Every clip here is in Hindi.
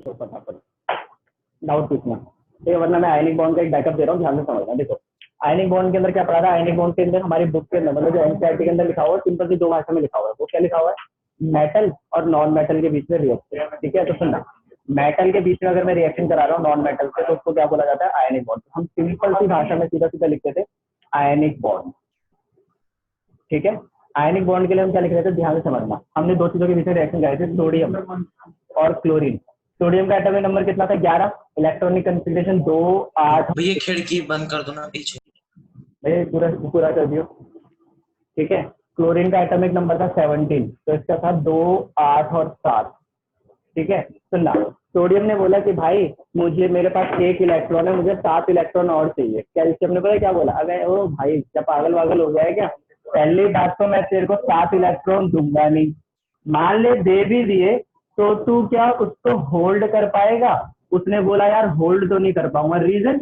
पूछो फटाफट, डाउट पूछना। ठीक है, वरना मैं आयनिक बॉन्ड का एक बैकअप दे रहा हूँ, ध्यान से समझना। देखो आयनिक बॉन्ड के अंदर क्या पढ़ा था, आयनिक बॉन्ड के अंदर हमारी बुक के अंदर मतलब जो एनसीईआरटी के अंदर लिखा हुआ है, सिंपल सी दो भाषा में लिखा हुआ है। वो क्या लिखा हुआ है, मेटल और नॉन मेटल के बीच में रिएक्शन। ठीक है, तो सुनना, मेटल के बीच में अगर मैं रिएक्शन करा रहा हूँ नॉन मेटल से, तो उसको क्या बोला जाता है, आयनिक बॉन्ड। हम सिंपल सी भाषा में सीधा सीधा लिखते थे आयनिक बॉन्ड। ठीक है, आयनिक बॉन्ड के लिए हम क्या लिख रहे थे, ध्यान से समझना। हमने दो चीजों के बीच में रिएक्शन कराए थे, सोडियम और क्लोरीन। सोडियम का एटॉमिक नंबर कितना था, 11। Electronic configuration 2 8। भैया खिड़की बंद कर दो ना पीछे, भाई पूरा पूरा कर दियो। ठीक है, क्लोरीन का एटॉमिक नंबर था 17, तो इसका था 2 8 और 7। ठीक है, सुनना, सोडियम ने बोला कि भाई मुझे, मेरे पास 1 इलेक्ट्रॉन है, मुझे 7 इलेक्ट्रॉन और चाहिए। कैल्शियम ने बोला क्या बोला, अगर ओ भाई क्या पागल वागल हो गया है क्या, पहली बात तो मैं तेरे को 7 इलेक्ट्रॉन दूंगा नहीं, मान ले दे भी दिए तो तू क्या उसको होल्ड कर पाएगा। उसने बोला यार होल्ड तो नहीं कर पाऊंगा, रीजन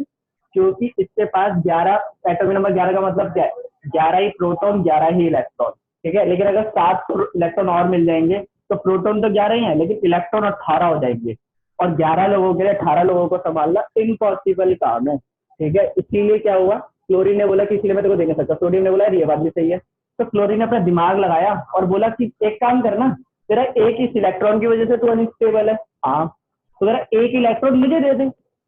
क्योंकि इसके पास 11 एटॉमिक नंबर, 11 का मतलब क्या है, 11 ही प्रोटॉन 11 ही इलेक्ट्रॉन। ठीक है, लेकिन अगर 7 इलेक्ट्रॉन और मिल जाएंगे तो प्रोटॉन तो 11 ही है, लेकिन इलेक्ट्रॉन 18 हो जाएंगे, और 11 लोगों के लिए 18 लोगों को संभालना इम्पॉसिबल काम है। ठीक है, इसीलिए क्या हुआ, क्लोरीन ने बोला कि इसलिए मैं तेरे को दे नहीं सकता। सोडियम ने बोला ये बात भी सही है, तो क्लोरीन ने अपना दिमाग लगाया और बोला कि एक काम करना, तेरा एक इस इलेक्ट्रॉन की वजह से तू अनस्टेबल है, हाँ तो तेरा एक इलेक्ट्रॉन मुझे दे दे।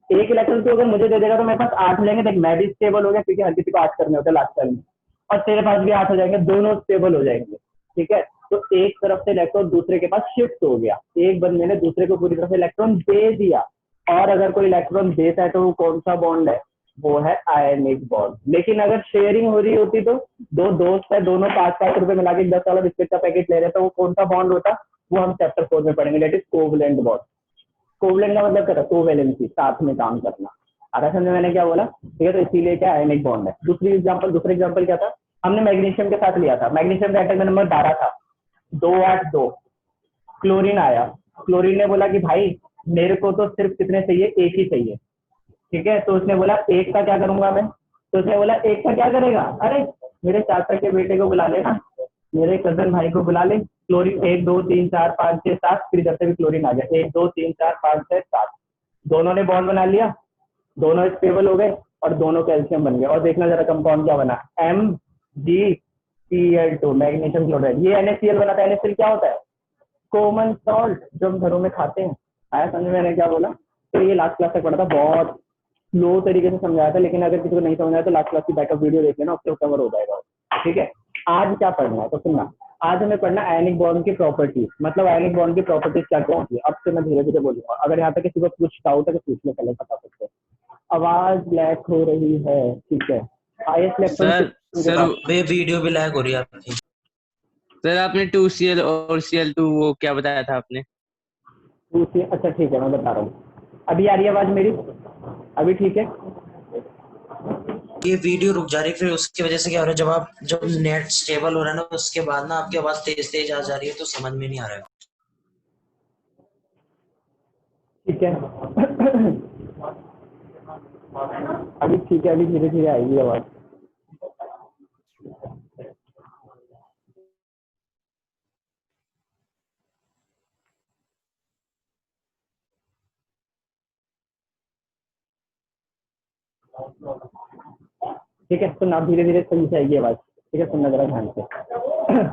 एक इलेक्ट्रॉन तो अगर मुझे दे देगा तो मेरे पास 8 लेंगे, देख मैं भी स्टेबल हो गया, क्योंकि हर किसी को 8 करने होते हैं लास्ट टाइम में, और तेरे पास भी 8 हो जाएंगे, दोनों स्टेबल हो जाएंगे। ठीक है, तो एक तरफ से इलेक्ट्रॉन दूसरे के पास शिफ्ट हो गया, एक बंदे ने दूसरे को पूरी तरह से इलेक्ट्रॉन दे दिया। और अगर कोई इलेक्ट्रॉन देता है तो वो कौन सा बॉन्ड है, वो है आयनिक बॉन्ड। लेकिन अगर शेयरिंग हो रही होती तो दो दोस्त है, दोनों 5-5 रुपए मिला के 10 वाला बिस्किट का पैकेट ले रहे, तो वो कौन सा बॉन्ड होता, वो हम चैप्टर 4 में पढ़ेंगे, that is covalent bond. Covalent का मतलब क्या था, कोवैलेंसी, साथ में काम करना। आधा समझे मैंने क्या बोला। ठीक है, तो इसीलिए क्या आयनिक बॉन्ड है। दूसरा एग्जांपल क्या था, हमने मैग्नीशियम के साथ लिया था, मैग्नीशियम का एटॉमिक नंबर 12 था, 282। क्लोरीन आया, क्लोरीन ने बोला कि भाई मेरे को तो सिर्फ कितने चाहिए, एक ही चाहिए। ठीक है, तो उसने बोला एक का क्या करूंगा मैं, तो उसने बोला एक का क्या करेगा, अरे मेरे चाचा के बेटे को बुला लेना, मेरे कजन भाई को बुला ले। क्लोरीन 1 2 3 4 5 6 7, फिर इधर से भी क्लोरीन आ गया, 1 2 3 4 5 6 7, दोनों ने बॉन्ड बना लिया, दोनों स्टेबल हो गए और दोनों कैल्शियम बन गए। और देखना जरा कंपाउंड क्या बना, MgCl2, मैग्नीशियम क्लोराइड। ये NaCl बना था। NaCl क्या होता है, कॉमन सॉल्ट जो हम घरों में खाते हैं। आया समझ में मैंने क्या बोला। तो ये लास्ट क्लास तक पढ़ा था, बहुत स्लो तरीके से समझाया था, लेकिन अगर किसी को नहीं समझ आया तो लास्ट क्लास की बैकअप वीडियो देख लेना, उससे कवर हो जाएगा। ठीक है, आज क्या पढ़ना है तो सुनना, आज हमें पढ़ना आयनिक बॉन्ड की प्रॉपर्टीज, मतलब आयनिक बॉन्ड की प्रॉपर्टीज क्या क्या होती है। अब से मैं धीरे धीरे बोलूंगा, अगर यहाँ पे किसी को कुछ डाउट है तो पूछ लो पहले फटाफट से। आवाज ब्लैक हो रही है, ठीक है। सर वे वीडियो भी लैग हो रही है आपकी। सर आपने 2Cl और Cl2 वो क्या बताया था आपने, अच्छा ठीक है, मैं बता रहा हूँ। अभी आ रही है आवाज मेरी, अभी ठीक है। ये वीडियो रुक जा रही है, फिर उसकी वजह से क्या हो रहा है, जब नेट स्टेबल हो रहा है ना, उसके बाद ना आपकी आवाज तेज तेज आ जा रही है, तो समझ में नहीं आ रहा है। ठीक है अभी ठीक है, अभी धीरे धीरे आएगी आवाज। ठीक है, सुनना धीरे धीरे सही से आएगी आवाज। ठीक है, सुनना जरा ध्यान से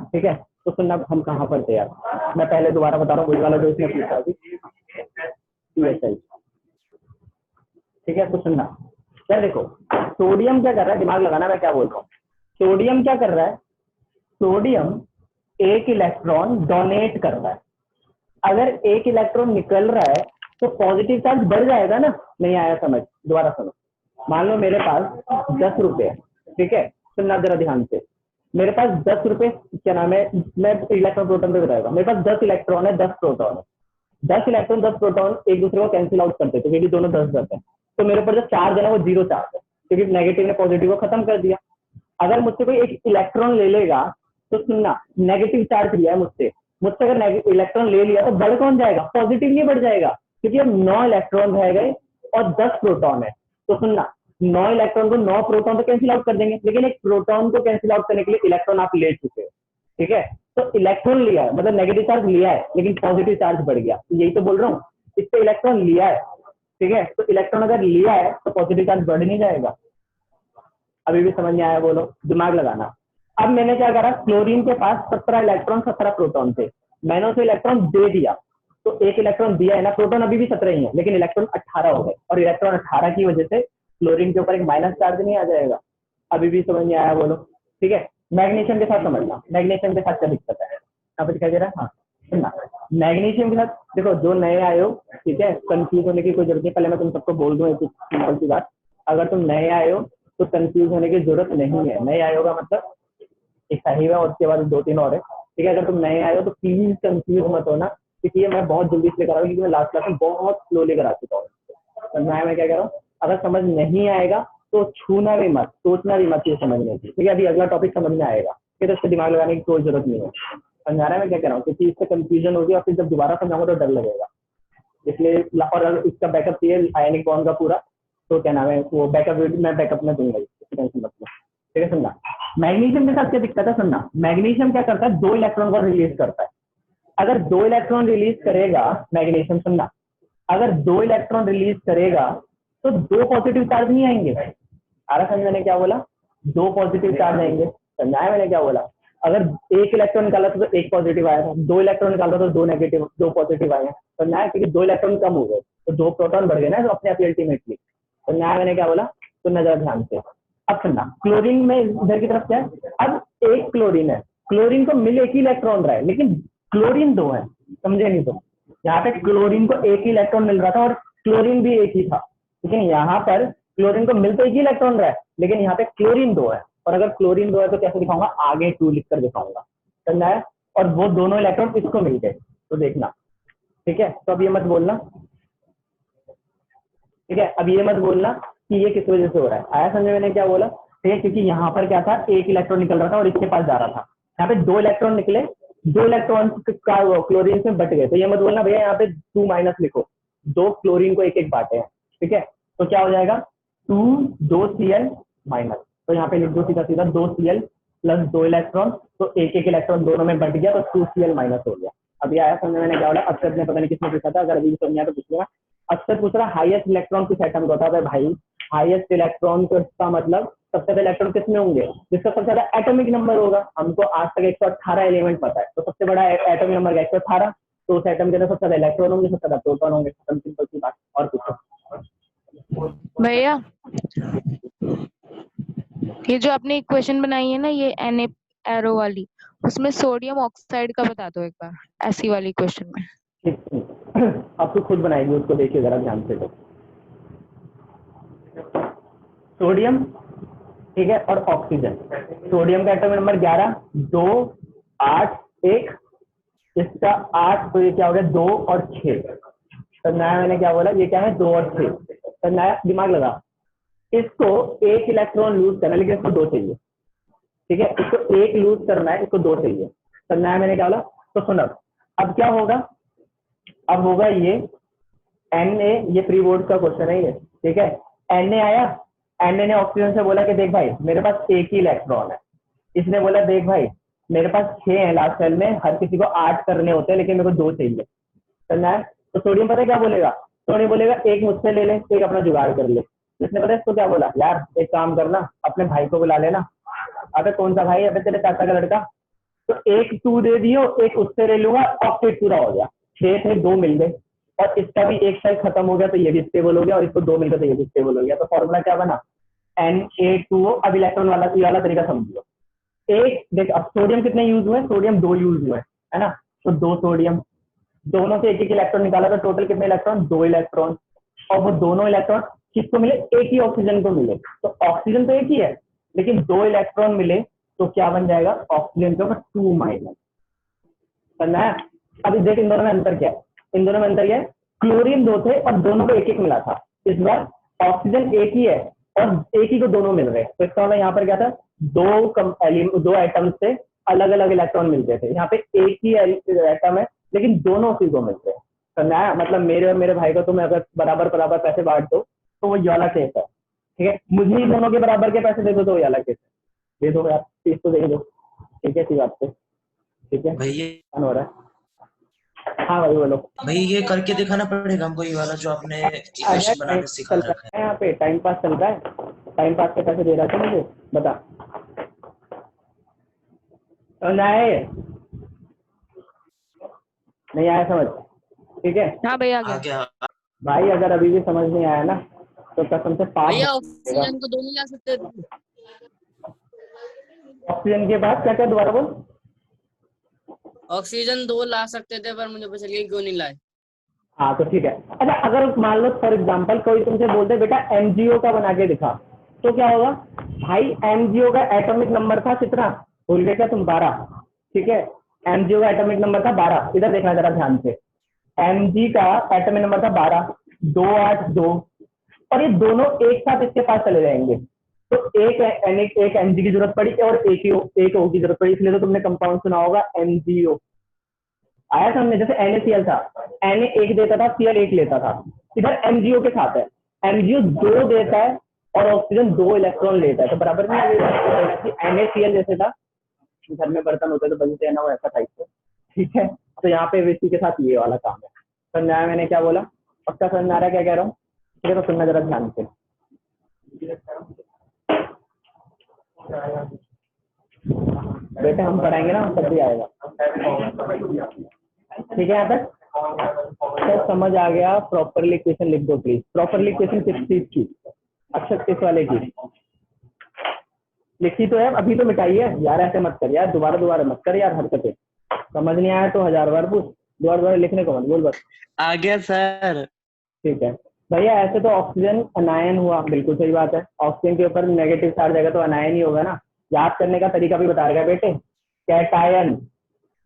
ठीक है, तो सुनना हम कहाँ पर थे यार, मैं पहले दोबारा बता रहा हूँ, वही वाला जो इसने पूछा अभी। ठीक है, तो सुनना यार, देखो सोडियम क्या कर रहा है, दिमाग लगाना मैं क्या बोल रहा हूँ। सोडियम क्या कर रहा है, सोडियम एक इलेक्ट्रॉन डोनेट कर रहा है। अगर एक इलेक्ट्रॉन निकल रहा है तो पॉजिटिव चार्ज बढ़ जाएगा ना, नहीं आया समझ, दोबारा सुनो। मान लो मेरे पास 10 रुपए है, ठीक है, सुनना जरा ध्यान से। मेरे पास 10 रुपए, क्या नाम है, मैं इलेक्ट्रॉन प्रोटॉन पे बताऊंगा। मेरे पास 10 इलेक्ट्रॉन है, 10 प्रोटॉन है। 10 इलेक्ट्रॉन 10 प्रोटॉन एक दूसरे को कैंसिल आउट करते हैं, तो ये भी दोनों 10 10 है। तो मेरे ऊपर जो चार्ज है ना वो 0 चार्ज है, क्योंकि नेगेटिव ने पॉजिटिव को खत्म कर दिया। अगर मुझसे कोई एक इलेक्ट्रॉन ले लेगा तो सुनना, नेगेटिव चार्ज लिया है मुझसे, अगर इलेक्ट्रॉन ले लिया तो बढ़ कौन जाएगा, पॉजिटिव नहीं बढ़ जाएगा, क्योंकि अब 9 इलेक्ट्रॉन रह गए और 10 प्रोटॉन है। तो सुनना, 9 इलेक्ट्रॉन को 9 प्रोटॉन तो कैंसिल आउट कर देंगे, लेकिन एक प्रोटॉन को कैंसिल आउट करने के लिए इलेक्ट्रॉन आप ले चुके हो। ठीक है, तो इलेक्ट्रॉन लिया है मतलब नेगेटिव चार्ज लिया है, लेकिन पॉजिटिव चार्ज बढ़ गया। यही तो बोल रहा हूँ, इससे इलेक्ट्रॉन लिया है, ठीक है, तो इलेक्ट्रॉन अगर लिया है तो पॉजिटिव चार्ज बढ़ नहीं जाएगा। अभी भी समझ में आया? बोलो, दिमाग लगाना। अब मैंने क्या करा, क्लोरीन के पास 17 इलेक्ट्रॉन 17 प्रोटॉन थे, मैंने उसे इलेक्ट्रॉन दे दिया, तो एक इलेक्ट्रॉन दिया है ना, प्रोटॉन अभी भी 17 ही है लेकिन इलेक्ट्रॉन 18 हो गए, और इलेक्ट्रॉन 18 की वजह से क्लोरीन के ऊपर एक माइनस चार्ज नहीं आ जाएगा। अभी भी समझ में आया? बोलो, ठीक है। मैग्नीशियम के साथ समझना, मैग्नीशियम के साथ क्या दिक्कत है, यहाँ पे दिखाई दे रहा है? हाँ सुनना, मैग्नीशियम के साथ देखो, जो नए आए हो, ठीक है, कंफ्यूज होने की कोई जरूरत नहीं। पहले मैं तुम सबको बोल दूं एक सिंपल सी बात, अगर तुम नए आए हो तो कंफ्यूज होने की जरूरत नहीं है। नए आए होगा मतलब एक सही है और उसके बाद 2-3 और है, ठीक है। अगर तुम नए आए हो तो प्लीज कंफ्यूज मत होना, क्योंकि ये मैं बहुत जल्दी से करा हूँ, क्योंकि मैं लास्ट क्लास में बहुत स्लोली करा चुका हूँ। मैं क्या कह रहा हूँ, अगर समझ नहीं आएगा तो छूना भी मत, सोचना भी मत ये समझने की, ठीक है। अभी अगला टॉपिक समझ में आएगा, फिर उससे दिमाग लगाने की कोई जरूरत नहीं है। समझा रहा है मैं क्या कह रहा हूँ? क्योंकि इससे कंफ्यूजन होगी और फिर जब दोबारा समझाऊंगा तो डर लगेगा, इसलिए। और अगर इसका बैकअप चाहिए आयनिक बॉन्ड का पूरा, तो क्या नाम है वो बैकअप मैं बैकअप में दूंगा, टेंशन मत लो, ठीक है। सुनना, मैग्नीशियम के साथ क्या दिक्कत है, सुनना। मैग्नीशियम क्या करता है, 2 इलेक्ट्रॉन को रिलीज करता है। अगर 2 इलेक्ट्रॉन रिलीज करेगा मैग्नीशियम, सुनना, अगर 2 इलेक्ट्रॉन रिलीज करेगा तो 2 पॉजिटिव चार्ज नहीं आएंगे। आ रहा समझ? मैंने क्या बोला? 2 पॉजिटिव चार्ज आएंगे। समझाया मैंने क्या बोला? अगर 1 इलेक्ट्रॉन निकाला तो 1 पॉजिटिव आएगा, 2 इलेक्ट्रॉन निकाला तो 2 नेगेटिव, 2 पॉजिटिव आएंगे। समझाया? क्योंकि 2 इलेक्ट्रॉन कम हो गए तो 2 प्रोटॉन बढ़ गए ना, तो अपने आप अल्टीमेटली। समझाया मैंने क्या बोला? तो नजर ध्यान से। अब सुनना, क्लोरीन में इधर की तरफ क्या है, अब एक क्लोरीन है, क्लोरीन को मिल 1 ही इलेक्ट्रॉन रहा है, लेकिन क्लोरीन 2 है। समझे नहीं तुम? यहाँ पे क्लोरीन को 1 ही इलेक्ट्रॉन मिल रहा था और क्लोरीन भी 1 ही था, लेकिन यहाँ पर क्लोरीन को मिल तो 1 ही इलेक्ट्रॉन रहा है, लेकिन यहाँ पे क्लोरीन 2 है। और अगर क्लोरीन 2 है तो कैसे दिखाऊंगा, आगे 2 लिखकर दिखाऊंगा। समझा है? और वो दोनों इलेक्ट्रॉन इसको मिल गए, तो देखना, ठीक है। तो अब ये मत बोलना, ठीक है, अब ये मत बोलना कि ये किस वजह से हो रहा है। आया समझ में मैंने क्या बोला? ठीक है, क्योंकि यहाँ पर क्या था, 1 इलेक्ट्रॉन निकल रहा था और इसके पास जा रहा था, यहाँ पे 2 इलेक्ट्रॉन निकले, 2 इलेक्ट्रॉन का क्लोरीन से बट गए, तो ये मत बोलना भैया यहाँ पे 2 माइनस लिखो, 2 क्लोरीन को 1-1 बांटे हैं, ठीक है। तो क्या हो जाएगा, 2 Cl माइनस, तो यहाँ पे लिख दो सीधा सीधा 2 Cl प्लस 2 इलेक्ट्रॉन, तो 1-1 इलेक्ट्रॉन दोनों में बट गया, तो 2 Cl माइनस हो गया। अभी आया समझ में मैंने क्या बोला? अक्षर ने पता नहीं किसने पूछा था, अगर अभी समझ आया तो पूछेगा। अक्सर पूछ रहा हाईएस्ट इलेक्ट्रॉन किस एटम का होता है भाई? हाईएस्ट इलेक्ट्रॉन को इसका मतलब सबसे ज्यादा इलेक्ट्रॉन किसमें होंगे, जिसका सबसे ज्यादा एटॉमिक नंबर होगा। हमको आज तक 118 एलिमेंट पता है, तो सबसे बड़ा एटॉमिक नंबर 118, तो उस एटम के अंदर सबसे ज्यादा इलेक्ट्रॉन होंगे, सबसे ज्यादा प्रोटॉन होंगे। सिंपल सी बात। और पूछो भैया, ये जो आपने इक्वेशन बनाई है ना, ये Na एरो वाली, उसमें सोडियम ऑक्साइड का बता दो एक बार, ऐसी वाली इक्वेशन में। अब तो खुद बनाएगी, उसको देखिए जरा ध्यान से। तो सोडियम, ठीक है, और ऑक्सीजन। सोडियम का एटॉमिक नंबर 11, 2, 8, 1, इसका 8, तो ये क्या हो गया 2 और 6। तो नया मैंने क्या बोला, ये क्या है 2 और 6। तो नया दिमाग लगा, इसको 1 इलेक्ट्रॉन लूज करना है, लेकिन इसको 2 चाहिए, ठीक है। इसको 1 लूज करना है, इसको 2 चाहिए। तो नया मैंने क्या बोला, तो सुनो अब क्या होगा, अब होगा ये Na, ये प्री बोर्ड का क्वेश्चन है ये, ठीक है। Na आया, Na ने ऑक्सीजन से बोला कि देख भाई मेरे पास 1 ही इलेक्ट्रॉन है, इसने बोला देख भाई मेरे पास 6 है लास्ट सेल में, हर किसी को 8 करने होते हैं, लेकिन मेरे को 2 चाहिए। करना है, तो सोडियम पता है क्या बोलेगा, सोडियम बोलेगा 1 मुझसे ले ले, 1 अपना जुगाड़ कर ले। इसने पता है इसको क्या बोला, यार एक काम करना, अपने भाई को बुला लेना। अबे कौन सा भाई, अबे तेरे चाचा का लड़का। तो 1 तू दे दियो, 1 उससे ले लूंगा, ऑक्टेट पूरा हो गया। 6 थे 2 मिल गए, और इसका भी एक साइड खत्म हो गया, तो ये भी स्टेबल हो गया, और इसको 2 मिल गए तो ये भी स्टेबल हो गया। तो फॉर्मूला क्या बना, Na2O। अब इलेक्ट्रॉन वाला ये वाला तरीका समझियो। एक देख, अब सोडियम कितने यूज हुए, सोडियम 2 यूज हुए, है ना। तो 2 सोडियम, दोनों से 1-1 इलेक्ट्रॉन निकाला, तो टोटल कितने इलेक्ट्रॉन, 2 इलेक्ट्रॉन। और वो दोनों इलेक्ट्रॉन किसको मिले, 1 ही ऑक्सीजन को मिले। तो ऑक्सीजन तो 1 ही है, लेकिन 2 इलेक्ट्रॉन मिले, तो क्या बन जाएगा, ऑक्सीजन के ऊपर 2 माइनस। समझना है? अब देख इन दोनों में अंतर क्या है, इन दोनों में अंतर क्या है, क्लोरीन 2 थे और दोनों को 1-1 मिला था। इस बार ऑक्सीजन 1 ही है और 1 ही को दोनों मिल रहे हैं। तो इसका मतलब यहाँ पर क्या था, 2 एटम से अलग अलग इलेक्ट्रॉन मिलते थे, यहाँ पे 1 ही एटम है, लेकिन दोनों उसी को मिलते हैं। समझना है? मतलब मेरे और मेरे भाई को तुम अगर बराबर बराबर पैसे बांट दो तो वो ये वाला केस है, ठीक है। मुझे ही दोनों के बराबर के पैसे दे दो तो वो वाला केस है। दे दो यार, फीस तो दे दो, ठीक है, सी बात से, ठीक है। भैया हो रहा है हाँ भाई बोलो। भाई ये करके दिखाना पड़ेगा हमको, ये वाला जो आपने अगर इक्वेशन टाइम बनाना सिखा चल रखा रहा है यहाँ पे, टाइम पास चल रहा है, टाइम पास के पैसे दे रहा था मुझे, बता। समझ आए? नहीं आया समझ? ठीक है हाँ भैया आ है। आ गया। गया। भाई, अगर अभी भी समझ नहीं आया ना तो कसम से पाप भैया देगा। ऑक्सीजन को दो नहीं ला सकते थे? ऑक्सीजन के बाद क्या क्या दोबारा बोल। ऑक्सीजन 2 ला सकते थे पर मुझे पता चलिए क्यों नहीं लाए। हाँ तो ठीक है। अच्छा, अगर मान लो फॉर एग्जांपल कोई तुमसे बोलते बेटा एमजीओ का बना के दिखा, तो क्या होगा? भाई एमजीओ का एटॉमिक नंबर था कितना, भूल गए क्या तुम? 12। ठीक है, एमजीओ का एटॉमिक नंबर था 12। इधर देखना जरा ध्यान से, एमजी का एटॉमिक नंबर था 12, 282, और ये दोनों एक साथ इसके पास चले जाएंगे। तो एक एमजी की जरूरत पड़ी और एक ओ की जरूरत पड़ी, इसलिए तो तुमने कंपाउंड सुना होगा एमजीओ। आया समझे? जैसे NaCl था, Na एक देता था, Cl एक लेता था। इधर एमजीओ के साथ है, एमजीओ 2 देता है और ऑक्सीजन 2 इलेक्ट्रॉन लेता है, तो बराबर में NaCl जैसे था, घर में बर्तन होते तो बनते हैं ना, वो ऐसा टाइप से। ठीक है, तो यहाँ पे इसी के साथ ये वाला काम है। समझ में आया मैंने क्या बोला? पक्का समझ में आ रहा है क्या कह रहा हूँ? ठीक है, तो सुनना जरा ध्यान से। बेटे हम पढ़ाएंगे ना, तब भी आएगा। ठीक है, यहाँ तक तो समझ आ गया? प्रॉपरली क्वेश्चन लिख दो प्लीज। प्रॉपरली क्वेश्चन किस चीज की? अक्षर किस वाले की लिखी तो है, अभी तो मिटाइए यार, ऐसे मत कर यार, दोबारा दोबारा मत कर यार हरकतें। समझ नहीं आया तो 1000 बार पूछ, दोबारा दोबारा लिखने को मत बोल बस। आ गया सर। ठीक है भैया, ऐसे तो ऑक्सीजन अनायन हुआ, बिल्कुल सही बात है। ऑक्सीजन के ऊपर नेगेटिव चार्ज आएगा तो अनायन ही होगा ना। याद करने का तरीका भी बता रहा बेटे, कैटायन,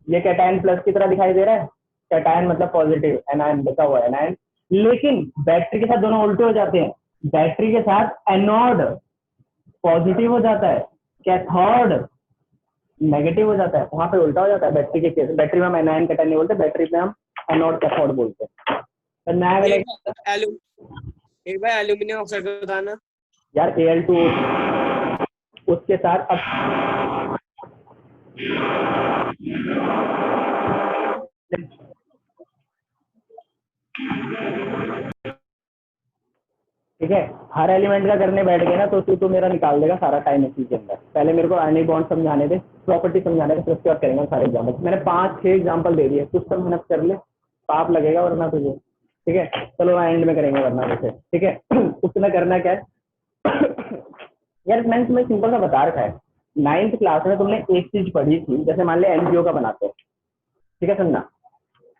ये कैटायन प्लस की तरह दिखाई दे रहा है, कैटायन मतलब पॉजिटिव, एनायन लिखा हुआ है एनायन। लेकिन बैटरी के साथ दोनों उल्टे हो जाते हैं, बैटरी के साथ एनोड पॉजिटिव हो जाता है, कैथोड नेगेटिव हो जाता है, वहां पे उल्टा हो जाता है बैटरी के केस। बैटरी में हम एनायन कैटायन नहीं बोलते, बैटरी में हम एनोड कैथोड बोलते हैं। तो नया वाले एक बार एल्यूमिनियम ऑक्साइड का बताना यार Al2, उसके साथ अब ठीक है, हर एलिमेंट का करने बैठ गए ना तो तू तो मेरा निकाल देगा सारा टाइम इसी के अंदर। पहले मेरे को आयनिक बॉन्ड समझाने दे, प्रॉपर्टी समझाने दे, फिर उसके बाद करेंगे सारे एग्जाम्पल। मैंने 5-6 एग्जाम्पल दे दिए, कुछ तो मेहनत कर ले, पाप लगेगा वरना तुझे। ठीक है, चलो एंड में करेंगे वरना जैसे। ठीक है, उसमें करना क्या है यार, मैंने तुम्हें सिंपल सा बता रखा है। 9th क्लास में तुमने एक चीज पढ़ी थी, जैसे मान ले एमजीओ का बनाते हैं। ठीक है, सुनना,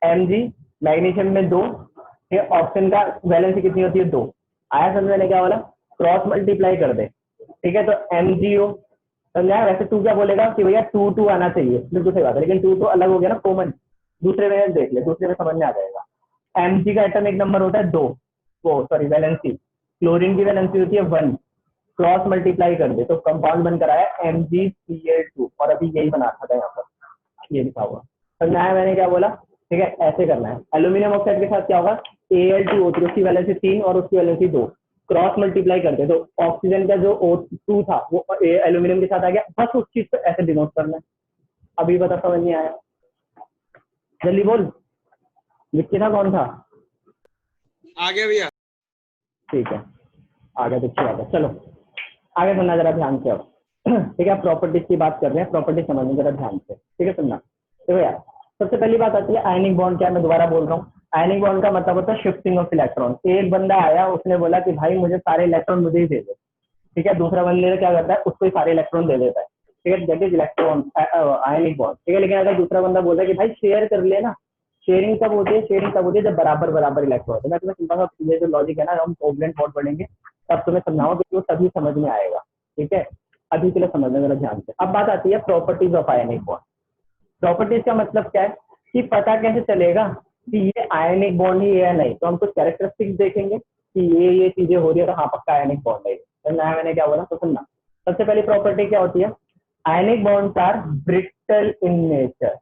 Mg मैग्नीशियम में 2, ऑक्सीजन का वैलेंसी कितनी होती है? 2। आया समझ में? क्या बोला? क्रॉस मल्टीप्लाई कर दे। ठीक है, तो MgO समझा। वैसे तू क्या बोलेगा कि भैया 2 आना चाहिए, बिल्कुल सही बात है, लेकिन 2 तो अलग हो गया ना, कॉमन। दूसरे में देख ले, दूसरे में समझ में आ जाएगा। Mg का एटॉमिक नंबर होता है 2, वो सॉरी वैलेंसी, क्लोरीन की वैलेंसी होती है 1, क्रॉस मल्टीप्लाई कर दे तो कंपाउंड बन कर आया MgCl2, और अभी यही बना था यहाँ पर, ये लिखा हुआ। समझ आया मैंने क्या बोला? ठीक है, ऐसे करना है। एल्यूमिनियम ऑक्साइड के साथ क्या होगा? Al2O3, उसकी वैलेंसी 3 और उसकी वैलेंसी 2, क्रॉस मल्टीप्लाई करते तो ऑक्सीजन का जो O2 था वो एल्यूमिनियम के साथ आ गया। बस उस चीज को ऐसे डिनोट करना है। अभी बता, समझ नहीं आया? जल्दी बोल, लिखते था कौन था? आ गया भैया। ठीक है, आ गया तो अच्छी बात है। चलो आगे सुनना जरा ध्यान से अब। ठीक है, प्रॉपर्टीज की बात कर रहे हैं, प्रॉपर्टी समझना जरा ध्यान से। ठीक है, सुनना। देखो यार, सबसे पहली बात आती है आयनिक बॉन्ड क्या है। मैं दोबारा बोल रहा हूँ, आयनिक बॉन्ड का मतलब होता है शिफ्टिंग ऑफ इलेक्ट्रॉन। एक बंदा आया, उसने बोला कि भाई मुझे सारे इलेक्ट्रॉन मुझे ही दे दो। ठीक है, दूसरा बंदे क्या करता है, उसको ही सारे इलेक्ट्रॉन दे देता है। ठीक है, that is electron ionic bond. ठीक है, लेकिन अगर दूसरा बंदा बोलता है कि भाई शेयर कर लेना, शेयरिंग कब होती है? शेयरिंग तब होती है जब बराबर बराबर इलेक्ट्रॉन होते हैं। मैं तुम्हें सिंपल सा ये जो लॉजिक है ना, हम कोवलेंट बॉन्ड पढ़ेंगे तब तुम्हें समझाऊंगा, क्योंकि वो तभी समझ में आएगा। ठीक है, अभी के लिए समझना जरा ध्यान से। अब बात आती है properties of ionic bond. Properties का मतलब क्या है कि पता कैसे चलेगा कि ये आयनिक बॉन्ड ही है या नहीं? तो हम कुछ कैरेक्टरिस्टिक्स देखेंगे कि ये चीजें हो रही है तो हाँ पक्का आयनिक बॉन्ड है। तो मैंने क्या बोला तो सुनना। सबसे पहली प्रॉपर्टी क्या होती है? Ionic bonds are brittle in nature.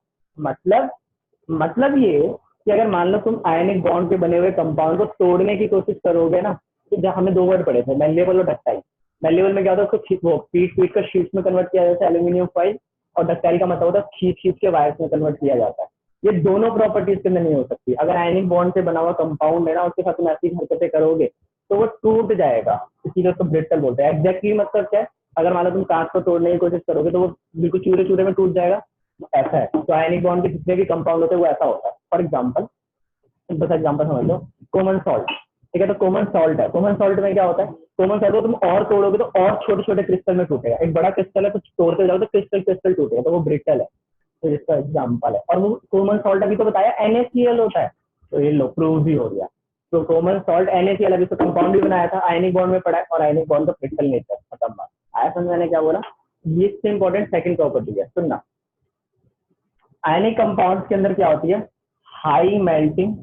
मतलब ये कि अगर मान लो तुम आयनिक बॉन्ड के बने हुए कंपाउंड को तोड़ने की कोशिश करोगे ना, तो जब हमें 2 वर्ड पड़े थे, मैल्लेबल और डक्टाइल। मैल्लेबल में क्या होता है, उसको पीट कर शीट्स में कन्वर्ट किया जाता है एल्यूमिनियम फॉइल, और डक्टाइल का मतलब होता है खींच के वायर्स में कन्वर्ट किया जाता है। ये दोनों प्रॉपर्टीज के अंदर नहीं हो सकती। अगर आयनिक बॉन्ड से बना हुआ कंपाउंड है ना, उसके साथ तुम ऐसी हरकतें करोगे तो वो टूट जाएगा, इसीलिए उसको ब्रिटल बोलते हैं। एग्जैक्टली मतलब क्या है, अगर मान लो तुम कांच को तोड़ने की कोशिश करोगे तो वो बिल्कुल चूरे चूरे में टूट जाएगा, ऐसा है। तो आयनिक बॉन्ड के जितने भी कंपाउंड होते हैं वो ऐसा होता है। फॉर एग्जाम्पल, सिंपल सा एग्जाम्पल समझ लो, कॉमन सॉल्ट, ठीक है। तो कॉमन सॉल्ट है, कॉमन सॉल्ट में क्या होता है, कॉमन सॉल्ट को तुम और तोड़ोगे तो और छोटे छोटे क्रिस्टल में टूटेगा। एक बड़ा क्रिस्टल है तो तोड़ते जाओ तो क्रिस्टल क्रिस्टल टूटेगा, तो वो ब्रिटल है। तो इसका एग्जाम्पल है। और वो कॉमन सॉल्ट अभी तो बताया NaCl होता है, तो ये लो प्रूव भी हो गया। तो कॉमन सॉल्ट NaCl, अभी तो कंपाउंड भी बनाया था, आयनिक बॉन्ड में पड़ा है, और आयनिक बॉन्ड का ब्रिटल नेचर, खत्म बात। आया समझ मैंने क्या बोला। ये इससे इंपॉर्टेंट सेकंड प्रॉपर्टी है, सुनना। आयनिक कंपाउंड्स के अंदर क्या होती है, हाई मेल्टिंग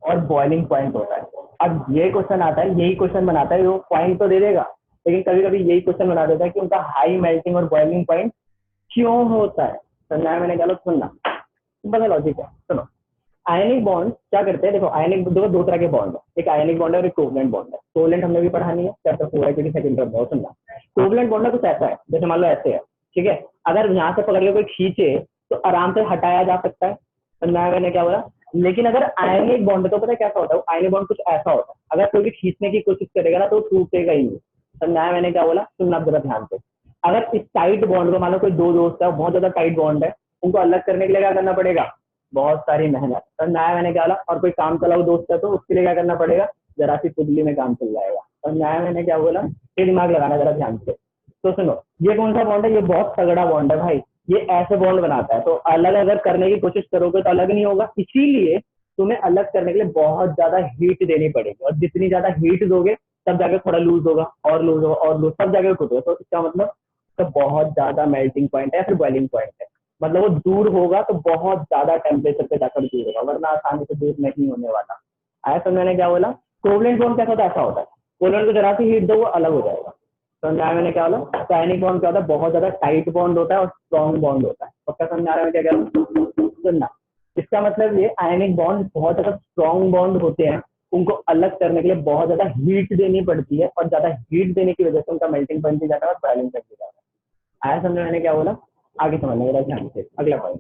और बॉइलिंग पॉइंट होता है। अब ये क्वेश्चन आता है, यही क्वेश्चन बनाता है, वो पॉइंट तो दे देगा, लेकिन कभी कभी यही क्वेश्चन बना देता है कि उनका हाई मेल्टिंग और बॉइलिंग पॉइंट क्यों होता है। समझा मैंने क्या, सुनना, बड़ा लॉजिक है, सुनो। आयनिक बॉन्ड क्या करते हैं, देखो आयनिक दो तरह के बॉन्ड है, एक आयनिक बॉन्ड है और एक कोवलेंट बॉन्ड है। कोवलेंट हमने भी पढ़ा नहीं है, चैप्टर 4 है, सेकंड टर्म में, सुनना। कोवलेंट बॉन्ड में कुछ ऐसा है, जैसे मान लो ऐसे है, ठीक है, अगर यहाँ से पकड़ के कोई खींचे तो आराम से हटाया जा सकता है। समझा मैंने क्या बोला। लेकिन अगर आयनिक बॉन्ड तो पता है कैसा होता है, आयनिक बॉन्ड कुछ ऐसा होता है, अगर कोई भी खींचने की कोशिश करेगा ना तो टूटेगा ही नहीं। समझा मैंने क्या बोला, सुनना जरा ध्यान से। अगर इस टाइट बॉन्ड को, मान लो कोई दो दोस्त है, बहुत ज्यादा टाइट बॉन्ड है, उनको अलग करने के लिए क्या करना पड़ेगा, बहुत सारी मेहनत। समझाया मैंने क्या बोला। और कोई काम चलाओ दोस्त है तो उसके लिए क्या करना पड़ेगा, जरा सी पुतली में काम चल जाएगा। समझाया मैंने क्या बोला, ये दिमाग लगाना जरा ध्यान से। तो सुनो, ये कौन सा बॉन्ड है, ये बहुत तगड़ा बॉन्ड है भाई, ये ऐसे बॉन्ड बनाता है, तो अलग अगर करने की कोशिश करोगे तो अलग नहीं होगा, इसीलिए तुम्हें अलग करने के लिए बहुत ज्यादा हीट देनी पड़ेगी, और जितनी ज्यादा हीट दोगे तब जाके थोड़ा लूज होगा, और लूज होगा, और लूज, सब जगह टूटेगा। तो इसका मतलब तो बहुत ज्यादा मेल्टिंग पॉइंट है या फिर बॉइलिंग पॉइंट है, मतलब वो दूर होगा तो बहुत ज्यादा टेम्परेचर पे जाकर दूर होगा, वरना आसानी से दूर नहीं होने वाला। आया समझ मैंने क्या बोला। कोवलेंट बॉन्ड कैसा होता है, ऐसा होता है, कोवलेंट को जरा सी हीट दो वो अलग हो जाएगा। समझाया मैंने क्या बोला। आयनिक बॉन्ड क्या होता है, बहुत ज्यादा टाइट बॉन्ड होता है और स्ट्रॉन्ग बॉन्ड होता है। पक्का समझा रहा है क्या क्या, सुनना। इसका मतलब ये आयनिक बॉन्ड बहुत ज्यादा स्ट्रॉन्ग बॉन्ड होते हैं, उनको अलग करने के लिए बहुत ज्यादा हीट देनी पड़ती है, और ज्यादा हीट देने की वजह से उनका मेल्टिंग पॉइंट भी जाता है और बॉइलिंग पॉइंट भी जाता है। आया समझ मैंने क्या बोला। आगे समझने मेरा ध्यान से, अगला पॉइंट।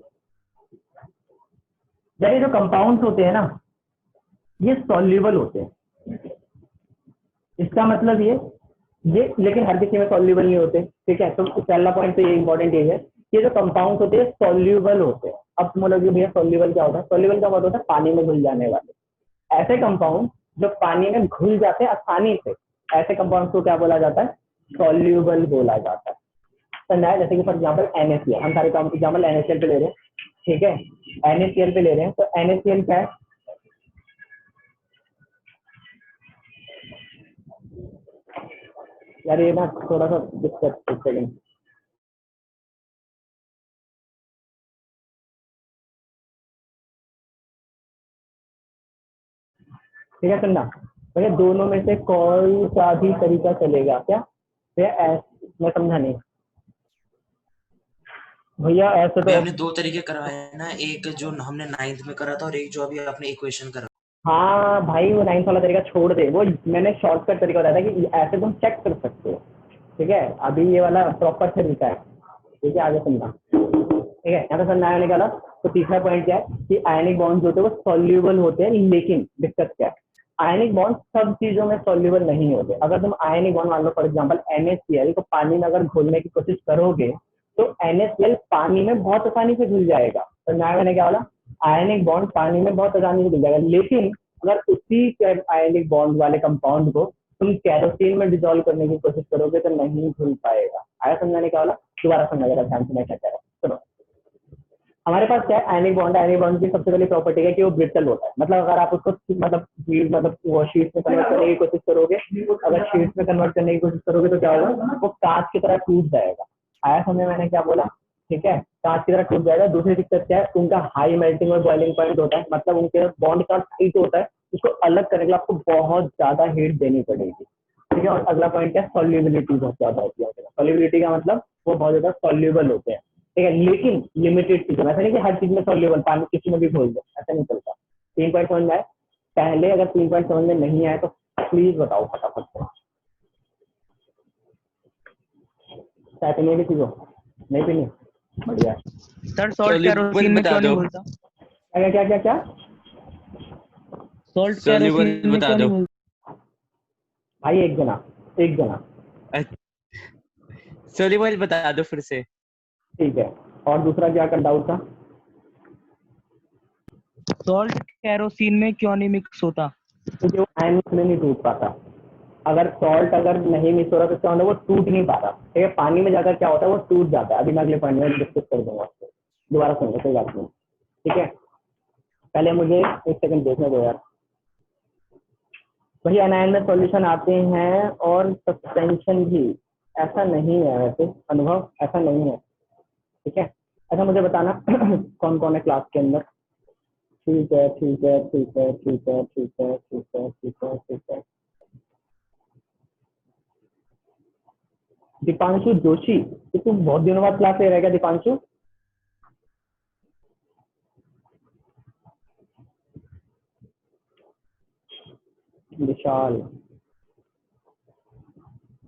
जैसे जो कंपाउंड्स होते हैं ना, ये सॉल्युबल होते हैं। इसका मतलब ये लेकिन हर किसी में सॉल्युबल नहीं होते, ठीक है। तो पहला पॉइंट तो ये इंपॉर्टेंट ये है, ये जो कंपाउंड्स होते हैं सॉल्युबल होते हैं। अब तुम बोलोगे भैया सॉल्युबल क्या होता है, सॉल्युबल का मतलब होता है पानी में घुल जाने वाले ऐसे कंपाउंड जो पानी में घुल जाते हैं आसानी से, ऐसे कंपाउंड्स को क्या बोला जाता है, सॉल्युबल बोला जाता है। समझा। जैसे कि फॉर एग्जाम्पल NaCl, हम सारे एग्जाम्पल NaCl पे ले रहे हैं, ठीक है, NaCl पे ले रहे हैं। तो NaCl क्या है, यार ये ना थोड़ा सा दिक्कत, सेकंड, ठीक है। सुनना भैया, दोनों में से कौन सा भी तरीका चलेगा क्या भैया, मैं समझा नहीं भैया, ऐसे भाई तो हमने 2 तरीके करवाए हैं ना, एक जो हमने 9th में करा था और एक जो अभी आपने इक्वेशन करा। हाँ भाई, वो 9th वाला तरीका छोड़ दे, वो मैंने शॉर्टकट तरीका बताया था कि ऐसे तुम चेक कर सकते हो, ठीक है। अभी ये वाला प्रॉपर तरीका है, ठीक है। आगे सुनना, ठीक है। यहाँ पे समझना आने वाला। तो तीसरा पॉइंट क्या है कि आयनिक बॉन्ड होते हैं वो सॉल्युबल होते हैं, लेकिन दिक्कत क्या है, आयनिक बॉन्ड सब चीजों में सॉल्युबल नहीं होते। अगर तुम आयनिक बॉन्ड मान लो फॉर एग्जांपल NaCl को पानी में अगर घोलने की कोशिश करोगे तो NaCl पानी में बहुत आसानी से घुल जाएगा। तो मैंने क्या बोला, आयनिक बॉन्ड पानी में बहुत आसानी से घुल जाएगा, लेकिन अगर उसी आयनिक बॉन्ड वाले कंपाउंड को तुम केरोसिन में डिजोल्व करने की कोशिश करोगे तो नहीं घुल पाएगा। आया समझाने क्या वाला, दोबारा समझा जरा ध्यान से मैं क्या कह रहा हूँ, सुनो। हमारे पास क्या है, आयनिक बॉन्ड है। आयनिक बॉन्ड की सबसे पहली प्रॉपर्टी है कि वो ब्रिटल होता है, मतलब अगर आप उसको मतलब वो शीट्स में कन्वर्ट करने की कोशिश करोगे, अगर शीट्स में कन्वर्ट करने की कोशिश करोगे तो क्या होगा, वो कांच की तरह टूट जाएगा। आया समझ मैंने क्या बोला, ठीक है, कांच की तरह टूट जाएगा। दूसरी दिक्कत क्या है, उनका हाई मेल्टिंग और बॉइलिंग पॉइंट होता है, मतलब उनके बॉन्ड का टाइट होता है, उसको अलग करने के लिए आपको बहुत ज्यादा हीट देनी पड़ेगी, ठीक है। और अगला पॉइंट क्या है, सॉल्युबिलिटी बहुत ज्यादा होती है। सॉल्युबिलिटी का मतलब वो बहुत ज्यादा सॉल्युबल होते हैं, ठीक है, लेकिन लिमिटेड चीजों में। ऐसा नहीं कि हर चीज में सॉल्युबल, पानी किसी में भी घोल दो, ऐसा नहीं चलता। 3 पॉइंट समझ में आए, पहले अगर 3 पॉइंट समझ में नहीं आए तो प्लीज बताओ फटाफट से। चाय पीनी है किसी को, नहीं पीनी, बढ़िया। सर सॉल्ट Soluble कैरोसिन में बता क्यों नहीं दो। घुलता? क्या क्या क्या क्या? सॉल्ट Soluble कैरोसिन में बता क्यों दो। नहीं घुलता? भाई एक जना। सोल्यूबल बता दो फिर से। ठीक है, और दूसरा क्या कर डाउट था? सॉल्ट कैरोसिन में क्यों नहीं मिक्स होता? क्योंकि वो आयन में नहीं टूट पाता। अगर सॉल्ट अगर नहीं मिक्स हो रहा तो क्या होता है, वो टूट नहीं पाता। ठीक है, पानी में जाकर क्या होता है, वो टूट जाता है। अभी मैं अगले पॉइंट में डिस्कस कर दूंगा आपको, दोबारा सुनो, कोई बात नहीं। ठीक है, पहले मुझे एक सेकंड देखने दो यार। वही एनायन में सॉल्यूशन आते हैं और सस्पेंशन भी। ऐसा नहीं है वैसे अनुभव, ऐसा नहीं है। ठीक है, अच्छा मुझे बताना कौन कौन है क्लास के अंदर। ठीक है ठीक है ठीक है ठीक है ठीक है ठीक है ठीक है ठीक है। दीपांशु जोशी, ये तू बहुत दिनों बाद क्लास ले रहा है क्या दीपांशु? विशाल,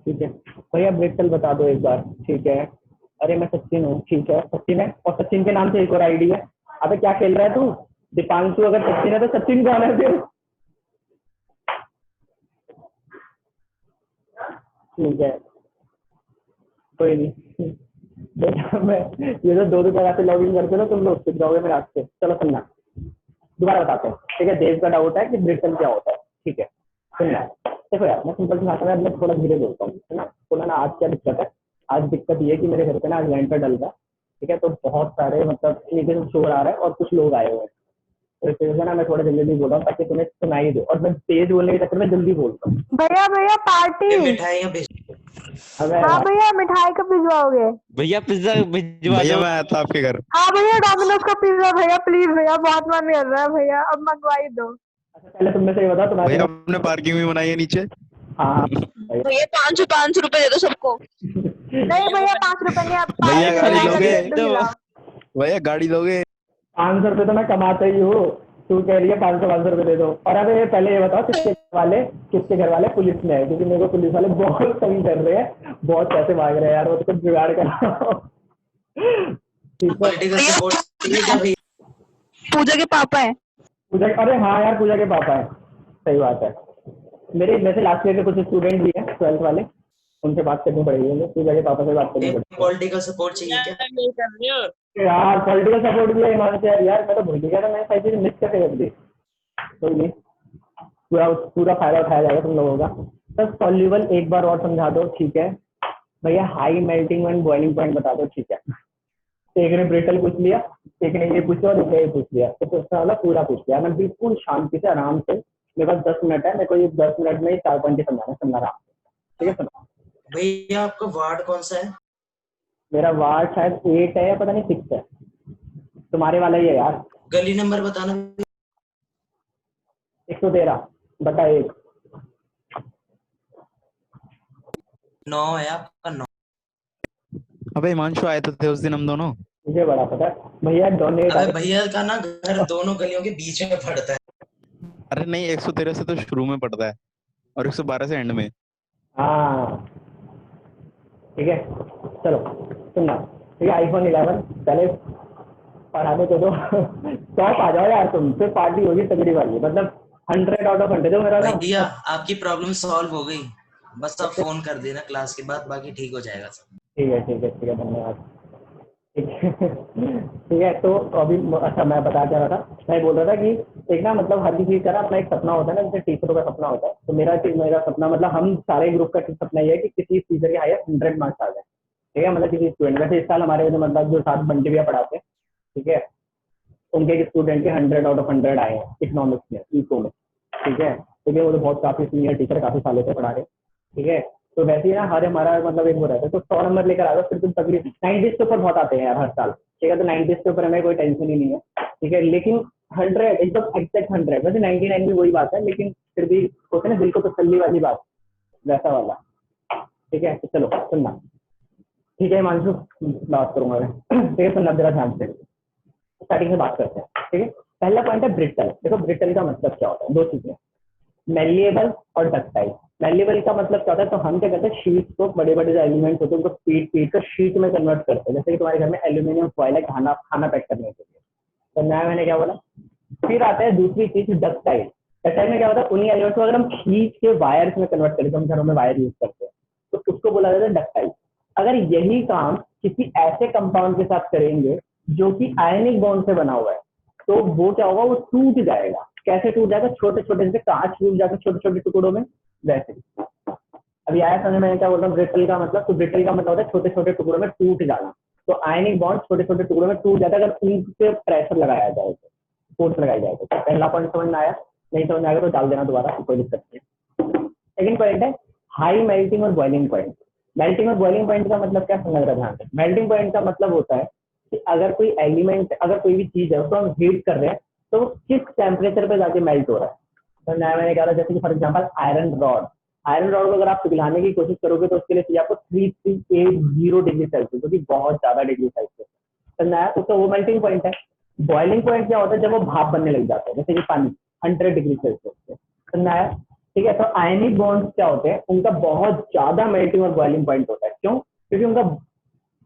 ठीक है भैया ब्रेकल बता दो एक बार। ठीक है, अरे मैं सचिन हूँ। ठीक है, सचिन है, और सचिन के नाम से एक और आईडी है। अबे क्या खेल रहा है तू? दीपांशु अगर सचिन है तो सचिन कौन है फिर? ठीक है, कोई नहीं। बेटा मैं ये तो दो जगह से लॉग इन करते ना तुम लोग, सीख जाओगे मेरे हाथ से। चलो सुनना, दोबारा बताते हैं। ठीक है, देव का डाउट है कि ब्रिटन क्या होता है। ठीक है सुनना, देखो यार मैं सिंपल सी बात है, मैं थोड़ा धीरे बोलता हूँ, है ना। थोड़ा ना आज क्या दिक्कत है, आज दिक्कत ये है कि मेरे घर पे ना आज लैंड पर डल रहा है। ठीक है, तो बहुत सारे मतलब नीचे से शोर आ रहा है और कुछ लोग आए हुए हैं। तो इस वजह से ना मैं थोड़ा जल्दी जल्दी बोल रहा हूँ ताकि तुम्हें सुनाई दो, और मैं तेज बोलने के चक्कर में जल्दी बोलता हूँ। भैया भैया पार्टी। ये मिठाइयाँ भेज। अबे हाँ भैया मिठाई कब भिजवाओगे? भैया पिज्जा भिजवा भैया दो। मैं आया था आपके घर। हाँ भैया डोमिनोज का पिज्जा भैया, प्लीज भैया, बहुत मन कर रहा है भैया, अब मंगवा ही दो। अच्छा पहले तुम में से ये बताओ तुम्हारे भैया आपने पार्किंग भी बनाई है नीचे। हाँ भैया 500 रुपए दे दो सबको। नहीं भैया 5 रुपए नहीं, आप भैया पार्टी गाड़ी का लोगे? लड्डू खिलाओ। भैया गाड़ी लोगे? 500 रुपए तो मैं कमाता ही हूँ, तू कह रही है 500 रुपए दे दो। और अबे ये पहले ये बताओ किसके घर वाले पुलिस में है, क्योंकि मेरे को पुलिस वाले बहुत तंग कर रहे हैं, बहुत पैसे मांग रहे हैं यार, वो तो कुछ जुगाड़ कराओ। ठीक है, पॉलिटिकल सपोर्ट चाहिए क्या भैया? पूजा के पापा है। पूजा, अरे हाँ यार पूजा के पापा है, सही बात है। मेरे वैसे लास्ट ईयर के कुछ स्टूडेंट भी हैं 12th वाले, उनसे बात करनी पड़ेगी मुझे, पूजा के पापा से बात करनी पड़ेगी। पॉलिटिकल सपोर्ट चाहिए क्या? यार पॉलिटिकल सपोर्ट भी है ईमान से यार, मैं तो भूल गया था, मैं सारी चीजें मिस करके रख दी। कोई नहीं, पूरा फायदा उठाया जाएगा तुम लोगों का। बस सॉल्यूबल एक बार और समझा दो। ठीक है भैया, high melting and boiling point बता दो। ठीक है, एक ने ब्रिटल पूछ लिया, एक ने ये पूछा और एक ने ये पूछ लिया, तो उसका वाला पूरा पूछ लिया। मैं बिल्कुल शांति से आराम से, मेरे पास 10 मिनट है, मेरे को ये 10 मिनट में 4 पॉइंट समझाना आराम से। ठीक है सुनो, भैया आपका वार्ड कौन सा है? मेरा वार्ड शायद 8 है या पता नहीं 6 है, तुम्हारे वाला ही है यार। गली नंबर बताना। 113 बता 1। 9 है आपका, 9। अबे हिमांशु आए तो थे उस दिन हम दोनों। मुझे बड़ा पता है भैया, डोनेट। अबे भैया का ना घर दोनों गलियों के बीच में पड़ता है। अरे नहीं 113 से तो शुरू में पड़ता है और 112 से एंड में। हाँ ठीक है, चलो सुनना। ठीक है, iPhone 11 पहले पढ़ाने को दो। टॉप आ जाओ यार तुम, फिर पार्टी होगी तगड़ी वाली, मतलब 100 आउट ऑफ 100 दो मेरा ना। भैया आपकी प्रॉब्लम सॉल्व हो गई, बस आप फोन कर देना क्लास के बाद, बाकी ठीक हो जाएगा सब। ठीक है ठीक है ठीक है, धन्यवाद। ठीक है ठीक है, तो अभी अच्छा मैं बता क्या रहा था, मैं बोल रहा था कि एक ना मतलब हर किसी का ना अपना एक सपना होता है ना, जैसे टीचरों का सपना होता है, तो मेरा सपना मतलब हम सारे ग्रुप का सपना ये है कि किसी टीचर के हाईएस्ट 100 मार्क्स आ जाए। ठीक है, मतलब किसी स्टूडेंट, वैसे इस साल हमारे जो मतलब जो साथ बंटी भैया पढ़ाते हैं, ठीक है, उनके एक स्टूडेंट के 100 आउट ऑफ 100 आए हैं इकोनॉमिक्स में, इको में। ठीक है, ठीक है, वो तो बहुत काफी सीनियर टीचर, काफी सालों से पढ़ा रहे। ठीक है, तो वैसे ही ना हर हमारा मतलब एक वो रहता है, तो 100 नंबर लेकर आ जाओ, फिर तुम तकरीबन 90 के ऊपर बहुत आते हैं यार हर साल। ठीक है, तो 90 के ऊपर हमें कोई टेंशन ही नहीं है। ठीक है, लेकिन 100 एकदम एग्जैक्ट 100, वैसे 99 भी वही बात है, लेकिन फिर भी होता है ना दिल को तसल्ली वाली बात, वैसा वाला। ठीक है, तो चलो सुनना। ठीक है हिमांशु, बात करूंगा मैं। ठीक है, सुनना जरा ध्यान से, स्टार्टिंग से बात करते हैं। ठीक है, पहला पॉइंट है ब्रिटल। देखो ब्रिटल का मतलब क्या होता है, दो चीजें, मेलिएबल और डक्टाइल। मेल्लेबल का मतलब क्या होता है, तो हम क्या करते हैं शीट्स को, बड़े बड़े जो एलिमेंट्स होते हैं उनको पीट पीट कर शीट में कन्वर्ट करते हैं। जैसे कि तुम्हारे घर में एल्यूमिनियम फॉइल है खाना खाना पैक करने के लिए, तो नया मैंने क्या बोला। फिर आता है दूसरी चीज डक्टाइल। डक्टाइल में क्या होता है, उन्हीं एलिमेंट्स को अगर हम खींच के वायर्स में कन्वर्ट करें, तो हम घरों में वायर यूज करते हैं, तो उसको बोला जाता है डक्टाइल। अगर यही काम किसी ऐसे कंपाउंड के साथ करेंगे जो कि आयनिक बॉन्ड से बना हुआ है, तो वो क्या होगा, वो टूट जाएगा। कैसे टूट जाएगा, छोटे छोटे जैसे कांच टूट जाते छोटे छोटे टुकड़ों में, वैसे। अभी आया समझ में क्या बोल रहा हूँ ब्रिटल का मतलब, तो ब्रिटल का मतलब होता है छोटे छोटे टुकड़ों में टूट जाना। तो आयनिक बॉन्ड छोटे छोटे टुकड़ों में टूट जाता है अगर उन पे प्रेशर लगाया जाए, तो फोर्स लगाई जाए। तो पहला पॉइंट समझ में आया, नहीं समझ में आएगा तो डाल देना दोबारा, कोई दिक्कत नहीं। सेकंड पॉइंट है हाई मेल्टिंग और बॉइलिंग पॉइंट। मेल्टिंग और बॉइलिंग पॉइंट का मतलब क्या समझ रहा ध्यान से। मेल्टिंग पॉइंट का मतलब होता है कि अगर कोई एलिमेंट, अगर कोई भी चीज है उसको हम हीट कर रहे हैं, तो वो किस टेम्परेचर पे जाके मेल्ट हो रहा है। तो नया मैंने कहा था जैसे कि for example iron rod. Iron rod को अगर आप पिघलाने की कोशिश करोगे तो उसके लिए चाहिए आपको 3380 डिग्री सेल्सियस, जो कि बहुत ज्यादा डिग्री सेल्सियस। तो नया तो वो मेल्टिंग पॉइंट है। बॉइलिंग पॉइंट क्या होता है, जब वो भाप बनने लग जाता है, जैसे कि पानी 100 डिग्री सेल्सियस पे। तो नया ठीक है। तो आयनिक बॉन्ड्स क्या होते हैं, उनका बहुत ज्यादा मेल्टिंग और बॉइलिंग पॉइंट होता है। क्यों? क्योंकि उनका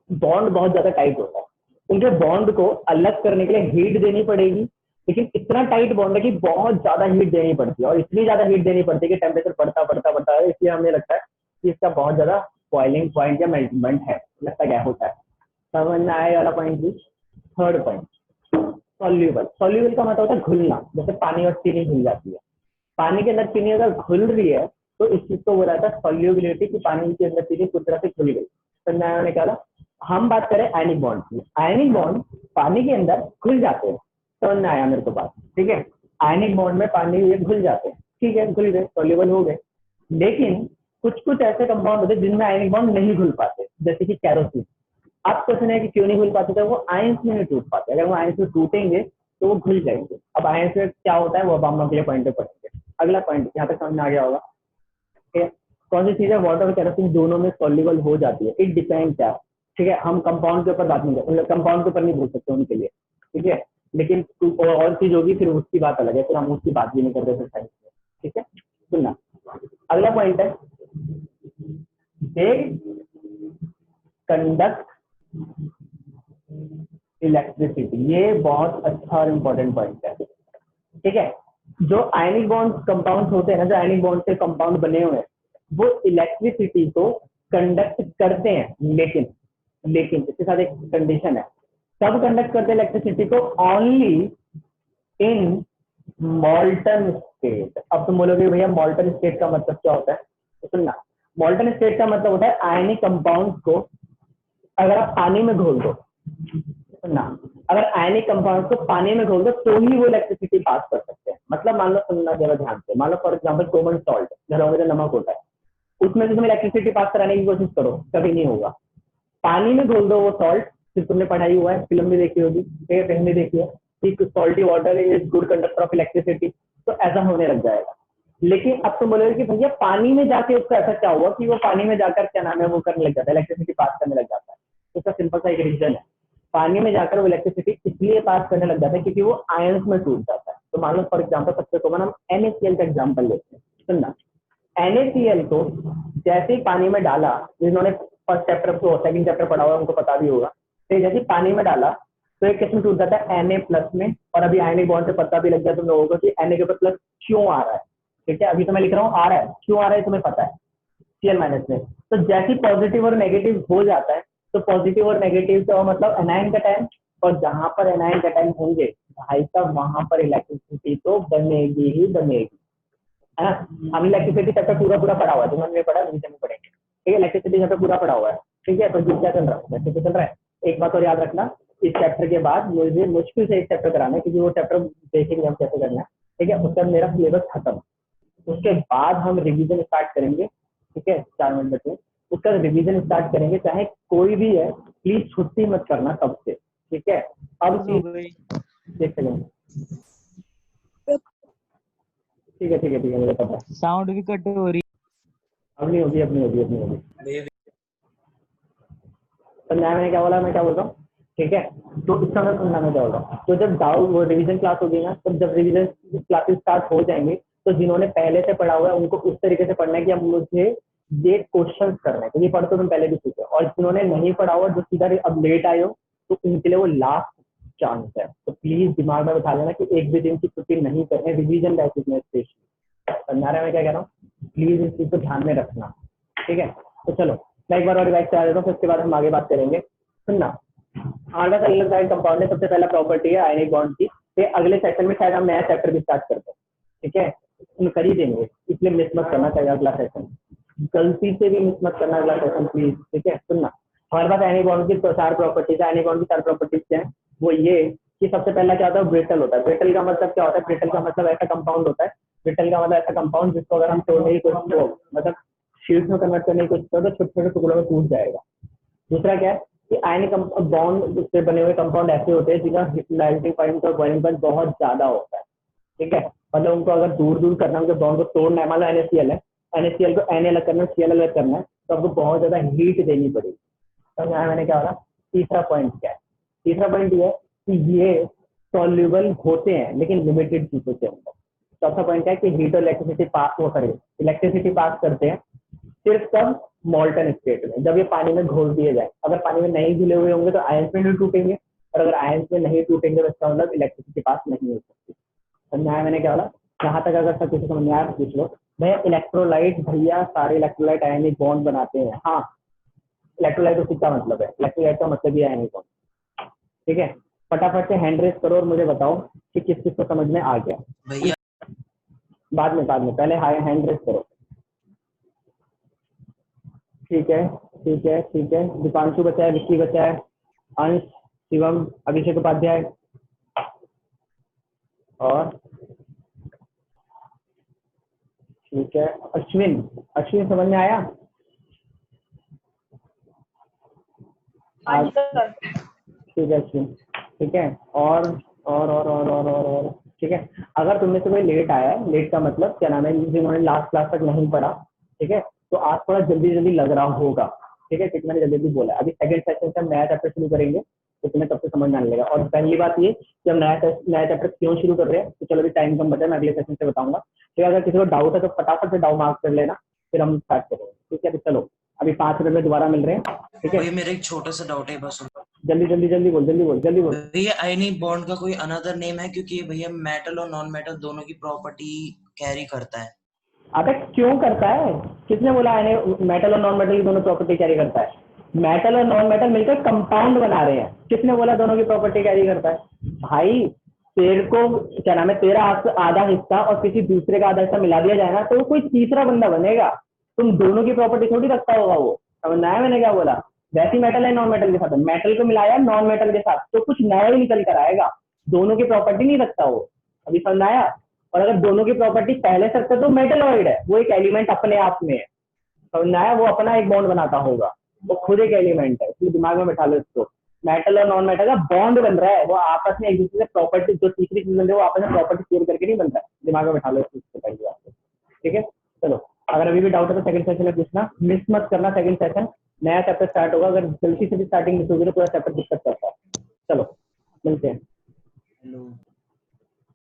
बॉन्ड बहुत ज्यादा टाइट होता है। उनके बॉन्ड को अलग करने के लिए हीट देनी पड़ेगी, लेकिन इतना टाइट बॉन्ड है कि बहुत ज्यादा हीट देनी पड़ती है, और इतनी ज्यादा हीट देनी पड़ती है कि टेम्परेचर बढ़ता है। इसलिए हमें लगता है कि इसका बहुत ज्यादा बॉइलिंग पॉइंट या मेल्टिंग पॉइंट है, लगता क्या होता है। समझ में आया वाला पॉइंट भी। Third point soluble. सॉल्यूबल का मतलब होता है घुलना, जैसे पानी और चीनी घुल जाती है। पानी के अंदर चीनी अगर घुल रही है तो इस चीज को बोला जाता है सॉल्युबिलिटी, कि पानी के अंदर चीनी पूरी तरह से घुल गई। तो मैंने कहा हम बात करें आयनिक बॉन्ड की। आयनिक बॉन्ड पानी के अंदर घुल जाते हैं, तो ना आया मेरे को बात, ठीक है। आयनिक बॉन्ड में पानी ये घुल जाते हैं, ठीक है, घुल गए, सॉल्युबल हो गए। लेकिन कुछ कुछ ऐसे कंपाउंड होते हैं जिनमें आयनिक बॉन्ड नहीं घुल पाते, जैसे कि कैरोसिन। आप क्वेश्चन है कि क्यों नहीं घुल पाते, तो वो आयंस में नहीं टूट पाते। अगर वो आयंस में टूटेंगे तो वो घुल जाएंगे। अब आयंस में क्या होता है वो अब हम अगले पॉइंट पे पढ़ेंगे। अगला पॉइंट यहाँ तक समझ में आ गया होगा, ठीक है। कौन सी चीज है, वाटर और कैरोसिन दोनों में सॉल्युबल हो जाती है। इट डिपेंड्स क्या, ठीक है। हम कंपाउंड के ऊपर बात नहीं करते, कंपाउंड के ऊपर नहीं बोल सकते उनके लिए, ठीक है। लेकिन और चीज होगी फिर उसकी बात अलग है, फिर हम उसकी बात भी नहीं करते फिर साइंस में, ठीक है। सुनना, अगला पॉइंट है दे कंडक्ट इलेक्ट्रिसिटी। ये बहुत अच्छा और इम्पोर्टेंट पॉइंट है, ठीक है। जो आयनिक बॉन्ड कंपाउंड होते हैं ना, जो आयनिक बॉन्ड से कंपाउंड बने हुए हैं, वो इलेक्ट्रिसिटी को कंडक्ट करते हैं, लेकिन इसके साथ एक कंडीशन है। कब कंडक्ट करते हैं इलेक्ट्रिसिटी को? Only in मॉल्टन state. अब तुम बोलोगे भैया मॉल्टन स्टेट का मतलब क्या होता है, तो सुनना, मॉल्टन स्टेट का मतलब होता है आयनिक कंपाउंड को अगर आप पानी में घोल दो, सुनना, अगर आयनिक कंपाउंड को पानी में घोल दो तो ही वो इलेक्ट्रिसिटी पास कर सकते हैं। मतलब मान लो, सुनना जरा ध्यान से, मान लो फॉर एग्जांपल कॉमन सॉल्ट, घरों में जो नमक होता है, उसमें से तुम इलेक्ट्रिसिटी पास कराने की कोशिश करो, कभी नहीं होगा। पानी में घोल दो वो सॉल्ट, फिर तुमने पढ़ाई हुआ है, फिल्म भी देखी होगी, कहीं भी देखी है कि salty water is good conductor of electricity, तो ऐसा होने लग जाएगा। लेकिन अब तुम बोलोगे कि भैया पानी में जाके उसका ऐसा क्या हुआ कि वो पानी में जाकर क्या नाम है वो करने लग जाता है, इलेक्ट्रिसिटी पास करने लग जाता है। तो उसका सिंपल सा एक रीजन है, पानी में जाकर वो इलेक्ट्रिसिटी इसलिए पास करने लग जाता है क्योंकि वो आयंस में टूट जाता है। तो मान लो फॉर एग्जांपल सबसे कॉमन हम NaCl का एग्जांपल लेते हैं। सुनना, NaCl को जैसे ही पानी में डाला, जिन्होंने फर्स्ट चैप्टर को सेकंड चैप्टर पढ़ा हुआ उनको पता भी होगा, तो जैसे पानी में डाला तो एक किस्म टूट जाता है Na प्लस में, और अभी आयनिक बॉन्ड से पता भी लग गया तुम लोगों को कि Na के ऊपर प्लस क्यों आ रहा है, ठीक है। अभी तो मैं लिख रहा हूँ आ रहा है, क्यों आ रहा है तुम्हें पता है, Cl माइनस में। तो जैसे पॉजिटिव और नेगेटिव हो जाता है, तो पॉजिटिव और नेगेटिव का मतलब एनायन का टाइम, और जहां पर एनायन का टाइम होंगे भाई साहब वहां पर इलेक्ट्रिसिटी तो बनेगी ही बनेगी, है ना। हम इलेक्ट्रिसिटी चैप्टर पूरा पढ़ा हुआ है, तुमने पढ़ा, नीचे में पढ़ेंगे, ठीक है। इलेक्ट्रिसिटी चैप्टर पूरा पढ़ा हुआ है, ठीक है। तो क्या चल रहा है, चल रहा है। एक बात और याद रखना, इस चैप्टर के बाद मुझे मुश्किल से एक चैप्टर कराना है, क्योंकि वो चैप्टर देखेंगे हम कैसे करना है, ठीक है। उसका मेरा सिलेबस खत्म, उसके बाद हम रिवीजन स्टार्ट करेंगे, ठीक है। 4 मिनट बचे, उसका रिवीजन स्टार्ट करेंगे। चाहे कोई भी है, प्लीज छुट्टी मत करना कब से, ठीक है। अब देख सेकंड, ठीक है मुझे पता है। साउंड भी कट हो रही। अब नहीं होगी। तो मैंने क्या बोला, मैं क्या बोल रहा हूँ, ठीक है। तो इसका मैं सुनना मैं क्या बोल रहा हूँ। तो जब वो रिवीजन क्लास होगी ना, तो जब रिवीजन क्लासेस स्टार्ट हो जाएंगे तो जिन्होंने पहले से पढ़ा हुआ है उनको उस तरीके से पढ़ना है कि अब मुझे ये क्वेश्चन करना है, क्योंकि पढ़ तो तुम पहले भी चुके हो, और जिन्होंने नहीं पढ़ा हुआ जो सीधा अब लेट आए हो तो उनके लिए वो लास्ट चांस है। तो प्लीज दिमाग में बैठा लेना कि एक भी दिन की छुट्टी नहीं करनी, रिवीजन बेसिस में स्पेशली। समझा रहे मैं क्या कह रहा हूँ? प्लीज इस चीज को ध्यान में रखना, ठीक है? तो चलो मैं एक बार और रिवाइज करा देता हूँ, फिर उसके बाद हम आगे बात करेंगे। सुनना, हमारे पास अलग साइड कंपाउंड है, सबसे पहला प्रॉपर्टी है आयनिक बॉन्ड की। फिर अगले सेक्शन में शायद हम नया चैप्टर भी स्टार्ट करते हैं, ठीक है? तुम कर ही देंगे, इसलिए मिस मत करना चाहिए अगला सेशन, गलती से भी मिस मत करना अगला सेशन प्लीज, ठीक है? सुनना, हमारे पास आयनिक बॉन्ड की 4 प्रॉपर्टीज है। आयनिक बॉन्ड की 4 प्रॉपर्टीज क्या है? वो ये कि सबसे पहला क्या होता है, ब्रिटल होता है। ब्रिटल का मतलब क्या होता है? ब्रिटल का मतलब ऐसा कंपाउंड होता है, ब्रिटल का मतलब ऐसा कंपाउंड जिसको अगर हम तोड़ने की कोशिश करो, मतलब शीट में कन्वर्ट करने की कोशिश करो तो छोटे छोटे टुकड़ों में टूट जाएगा। दूसरा क्या है कि आयनिक बॉन्ड से बने हुए कंपाउंड ऐसे होते हैं जिनका मेल्टिंग पॉइंट और बॉइलिंग पॉइंट बहुत ज्यादा होता है, ठीक है? मतलब उनको अगर दूर दूर करना है, उनके बॉन्ड को तोड़ना है, मान लो NaCl है, NaCl को Na अलग करना है, Cl अलग करना है, तो आपको बहुत ज्यादा हीट देनी पड़ेगी। तो यहाँ मैंने क्या बोला, तीसरा पॉइंट क्या है? तीसरा पॉइंट ये है कि ये सॉल्युबल होते हैं लेकिन लिमिटेड चीजों के अंदर। चौथा पॉइंट क्या है कि हीट और इलेक्ट्रिसिटी पास वो करें, इलेक्ट्रिसिटी पास करते हैं सिर्फ तब मॉल्टन स्टेट में, जब ये पानी में घोल दिए जाए। अगर पानी में नहीं घुले हुए होंगे तो आयंस में नहीं टूटेंगे, और अगर आयंस में नहीं टूटेंगे तो इसका मतलब इलेक्ट्रिसिटी पास नहीं हो सकती। समझाया मैंने क्या बोला? यहाँ तक अगर सब किसी समझ में आया पूछ लो। भैया इलेक्ट्रोलाइट, भैया सारे इलेक्ट्रोलाइट आयनिक बॉन्ड बनाते हैं। हाँ, इलेक्ट्रोलाइट उसी का मतलब है, इलेक्ट्रोलाइट का मतलब ही आयनिक बॉन्ड, ठीक है? फटाफट से हैंड रेस करो और मुझे बताओ कि किस किस को समझ में आ गया। भैया बाद में पहले हाई हैंड रेस करो। ठीक है, ठीक है, ठीक है। दीपांशु बचा है, विक्की बचा है, अंश, शिवम, अभिषेक उपाध्याय और ठीक है अश्विन। अश्विन समझ में आया? ठीक है अश्विन, ठीक है। और ठीक है। अगर तुमने से कोई लेट आया है, लेट का मतलब क्या नाम है, जिन्होंने लास्ट क्लास तक नहीं पढ़ा, ठीक है, तो आज थोड़ा जल्दी जल्दी लग रहा होगा, ठीक है, क्योंकि मैंने जल्दी जल्दी बोला। अभी सेकंड सेशन से हम नया चैप्टर शुरू करेंगे तो तुम्हें तब से समझ में आने लगेगा। और पहली बात ये कि हम नया चैप्टर क्यों शुरू कर रहे हैं, तो चलो अभी टाइम कम बचा है, मैं अगले सेशन से बताऊंगा। ठीक है, अगर किसी को डाउट है तो फटाफट से डाउट मार्क कर लेना, फिर हम स्टार्ट करेंगे। ठीक है, तो चलो अभी 5 मिनट में दोबारा मिल रहे हैं। ठीक है, भैया मेरा एक छोटा सा डाउट है बस। जल्दी जल्दी जल्दी बोल, जल्दी बोल, जल्दी बोल। भैया आयनिक बॉन्ड का कोई अनदर नेम है, क्योंकि भैया मेटल और नॉन मेटल दोनों की प्रॉपर्टी कैरी करता है। अबे क्यों करता है? किसने बोला है मेटल और नॉन मेटल की दोनों प्रॉपर्टी कैरी करता है? मेटल और नॉन मेटल मिलकर कंपाउंड बना रहे हैं। किसने बोला दोनों की प्रॉपर्टी कैरी करता है? भाई तेरे को क्या नाम है, तेरा आधा हिस्सा और किसी दूसरे का आधा हिस्सा मिला दिया जाए ना तो कोई तीसरा बंदा बनेगा। तुम दोनों की प्रॉपर्टी थोड़ी रखता होगा वो। समझना है मैंने क्या बोला? वैसी मेटल है नॉन मेटल के साथ, मेटल को मिलाया नॉन मेटल के साथ तो कुछ नया ही निकल कर आएगा। दोनों की प्रॉपर्टी नहीं रखता वो। अभी समझ आया? और अगर दोनों की प्रॉपर्टी पहले से रखता तो मेटलॉइड है, वो एक एलिमेंट अपने आप में है। समझना है? वो अपना एक बॉन्ड बनाता होगा, वो खुद एक एलिमेंट है, इसलिए दिमाग में बैठा लो इसको। मेटल और नॉन मेटल का बॉन्ड बन रहा है, वो आपस में एक दूसरे से प्रॉपर्टी, जो तीसरी चीज बन रही है वो आपस में प्रॉपर्टी शेयर करके नहीं बन रहा है। दिमाग में बैठा लो इस चीज को पहली बात। ठीक है, चलो अगर अभी भी डाउट है तो सेकंड सेशन में पूछना, मिस मत करना। सेकंड सेशन नया चैप्टर स्टार्ट होगा, अगर जल्दी से भी स्टार्टिंग मिस होगी तो पूरा चैप्टर दिक्कत करता है। चलो मिलते हैं।